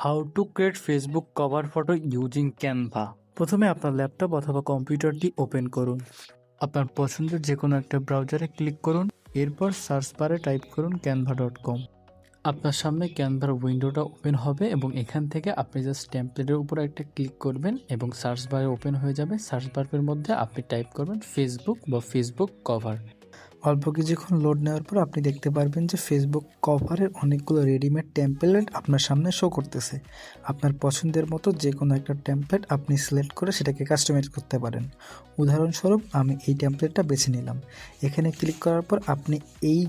How to create Facebook cover photo using Canva. প্রথমে আপনার laptop অথবা কম্পিউটারটি ওপেন করুন। আপনার পছন্দের যে কোনো একটা ব্রাউজারে ক্লিক করুন। এরপর সার্চ বারে টাইপ করুন canva.com। আপনার সামনে ক্যানভার উইন্ডোটা ওপেন হবে এবং এখান থেকে আপনি জাস্ট টেমপ্লেটের উপর একটা ক্লিক করবেন এবং সার্চ বারে ওপেন হয়ে যাবে। সার্চ বারের মধ্যে আপনি টাইপ করবেন ফেসবুক বা ফেসবুক কভার। অল্প কিছুক্ষণ লোড নেওয়ার পর আপনি দেখতে পারবেন যে ফেসবুক কভারের অনেকগুলো রেডিমেড টেমপ্লেট আপনার সামনে শো করতেছে। আপনার পছন্দের মতো যে কোনো একটা টেমপ্লেট আপনি সিলেক্ট করে সেটাকে কাস্টমাইজ করতে পারেন। উদাহরণস্বরূপ আমি এই টেমপ্লেটটা বেছে নিলাম। এখানে ক্লিক করার পর আপনি এই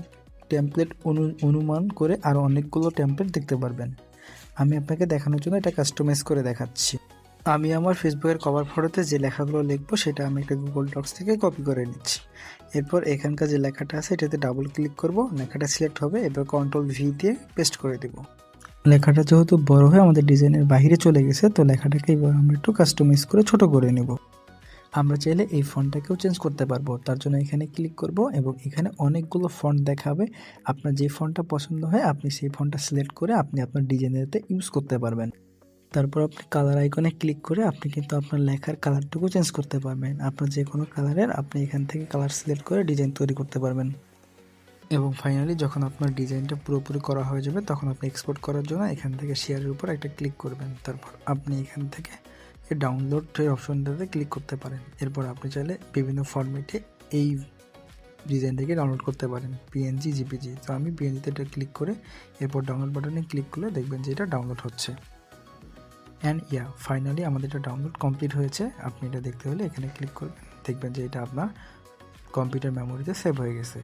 টেমপ্লেট অনুমান করে আরও অনেকগুলো টেমপ্লেট দেখতে পারবেন। আমি আপনাকে দেখানোর জন্য এটা কাস্টমাইজ করে দেখাচ্ছি। আমি আমার ফেসবুকের কভার ফটোতে যে লেখাগুলো লিখবো সেটা আমি একটা গুগল ডক্স থেকে কপি করে নিচ্ছি। এরপর এখানকার যে লেখাটা আছে এটাতে ডাবল ক্লিক করব, লেখাটা সিলেক্ট হবে। এবার কন্ট্রোল ভি দিয়ে পেস্ট করে দেব। লেখাটা যেহেতু বড় হয়ে আমাদের ডিজাইনের বাইরে চলে গেছে, তো লেখাটাকে এবার আমরা একটু কাস্টমাইজ করে ছোট করে নেব। আমরা চাইলে এই ফন্টটাকেও চেঞ্জ করতে পারবো। তার জন্য এখানে ক্লিক করব এবং এখানে অনেকগুলো ফন্ট দেখাবে। আপনার যে ফন্টটা পছন্দ হয় আপনি সেই ফন্টটা সিলেক্ট করে আপনি আপনার ডিজাইনেতে ইউজ করতে পারবেন। তারপর আপনি কালার আইকনে ক্লিক করে আপনি কিন্তু আপনার লেখার কালারটুকু চেঞ্জ করতে পারবেন। আপনার যে কোনো কালারের আপনি এখান থেকে কালার সিলেক্ট করে ডিজাইন তৈরি করতে পারবেন। এবং ফাইনালি যখন আপনার ডিজাইনটা পুরোপুরি করা হয়ে যাবে তখন আপনি এক্সপোর্ট করার জন্য এখান থেকে শেয়ারের উপর একটা ক্লিক করবেন। তারপর আপনি এখান থেকে এই ডাউনলোডের অপশনটাতে ক্লিক করতে পারেন। এরপর আপনি চাইলে বিভিন্ন ফরম্যাটে এই ডিজাইনটাকে ডাউনলোড করতে পারেন, পিএনজি, জিপিজি। তো আমি পিএনজিতে এটা ক্লিক করে এরপর ডাউনলোড বাটনে ক্লিক করলে দেখবেন যে এটা ডাউনলোড হচ্ছে। অ্যান্ড ফাইনালি আমাদের এটা ডাউনলোড কমপ্লিট হয়েছে। আপনি এটা দেখতে হলে এখানে ক্লিক করবেন, দেখবেন যে এটা আপনার কম্পিউটার মেমোরিতে সেভ হয়ে গেছে।